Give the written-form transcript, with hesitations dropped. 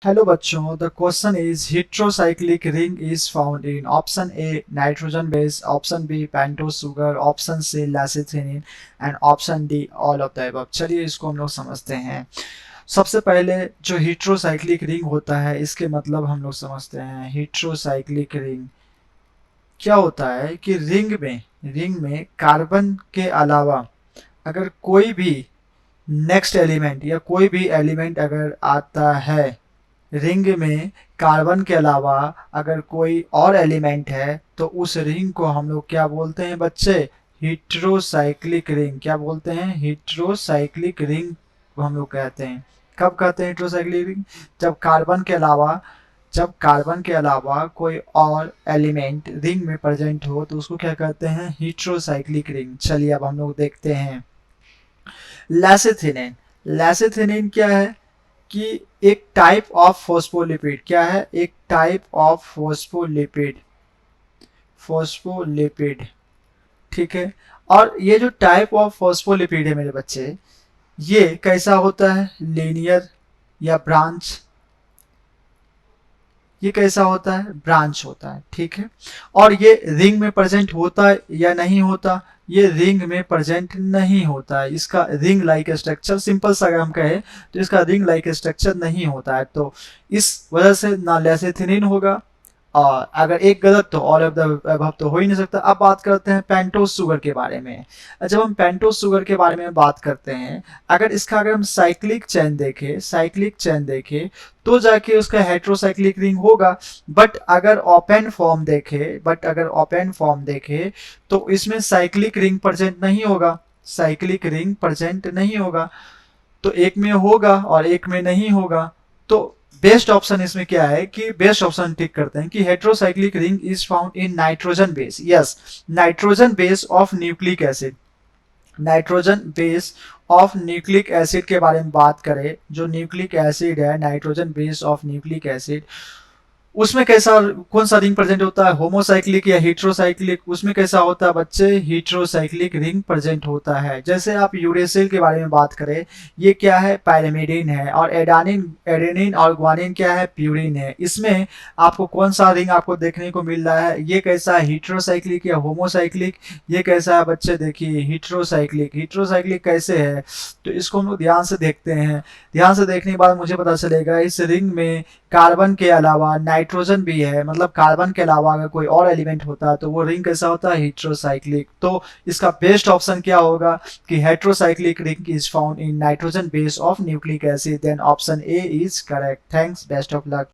Hello बच्चों, the question is heterocyclic ring is found in option A nitrogen base, option B pentose sugar, option C lecithin and option D all of the above. चलिए इसको हम लोग समझते हैं। सबसे पहले जो heterocyclic रिंग होता है इसके मतलब हम लोग समझते हैं। heterocyclic रिंग क्या होता है कि रिंग में कार्बन के अलावा अगर कोई भी नेक्स्ट एलिमेंट या कोई भी एलिमेंट अगर आता है, रिंग में कार्बन के अलावा अगर कोई और एलिमेंट है तो उस रिंग को हम लोग क्या बोलते हैं बच्चे? Heterocyclic ring. क्या बोलते हैं? हेट्रोसाइक्लिक रिंग हम लोग कहते हैं। कब कहते हैं हेट्रोसाइक्लिक रिंग? जब कार्बन के अलावा कोई और एलिमेंट रिंग में प्रेजेंट हो तो उसको क्या कहते हैं? Heterocyclic ring. चलिए अब हम लोग देखते हैं लैसिथिनिन। लैसिथिनिन क्या है कि एक टाइप ऑफ फॉस्फोलिपिड। क्या है? एक टाइप ऑफ फॉस्फोलिपिड। ठीक है। और ये जो टाइप ऑफ फॉस्फोलिपिड है मेरे बच्चे, ये कैसा होता है? लीनियर या ब्रांच? ये कैसा होता है? ब्रांच होता है। ठीक है। और ये रिंग में प्रेजेंट होता है या नहीं होता? ये रिंग में प्रेजेंट नहीं होता है। इसका रिंग लाइक स्ट्रक्चर, सिंपल सा अगर हम कहें तो इसका रिंग लाइक स्ट्रक्चर नहीं होता है। तो इस वजह से ना लैसिथिनिन होगा, और अगर एक गलत तो ऑल ऑफ द अबव तो हो ही नहीं सकता। अब बात करते हैं पेंटोस शुगर के बारे में। जब हम पेंटोस शुगर के बारे में बात करते हैं, अगर हम साइक्लिक चेन देखें तो जाके उसका हेट्रोसाइक्लिक रिंग होगा। बट अगर ओपन फॉर्म देखे तो इसमें साइक्लिक रिंग प्रेजेंट नहीं होगा। तो एक में होगा और एक में नहीं होगा। तो बेस्ट ऑप्शन इसमें क्या है कि बेस्ट ऑप्शन टिक करते हैं कि heterocyclic ring is found in nitrogen base. Yes, nitrogen base of nucleic acid. Nitrogen base of nucleic acid के बारे में बात करें, जो न्यूक्लिक एसिड है, nitrogen base of nucleic acid, उसमें कैसा, कौन सा रिंग प्रेजेंट होता है? होमोसाइक्लिक या हेट्रोसाइक्लिक? उसमें कैसा होता है बच्चे? हेट्रोसाइक्लिक रिंग प्रेजेंट होता है। जैसे आप यूरेसिल के बारे में बात करें, ये क्या है? पैरामिडिन है। और एडेनिन और ग्वानिन क्या है? प्यूरिन है। इसमें आपको कौन सा रिंग आपको देखने को मिल रहा है? ये कैसा है? हेट्रोसाइक्लिक या होमोसाइक्लिक? ये कैसा है बच्चे? देखिए हेट्रोसाइक्लिक। हेट्रोसाइक्लिक कैसे है तो इसको हम लोग ध्यान से देखते हैं। ध्यान से देखने के बाद मुझे पता चलेगा इस रिंग में कार्बन के अलावा नाइट्रोजन भी है। मतलब कार्बन के अलावा अगर कोई और एलिमेंट होता है तो वो रिंग कैसा होता है? हेट्रोसाइक्लिक। तो इसका बेस्ट ऑप्शन क्या होगा कि heterocyclic ring is found in nitrogen base of nucleic acid. Then option A is correct. Thanks, best of luck.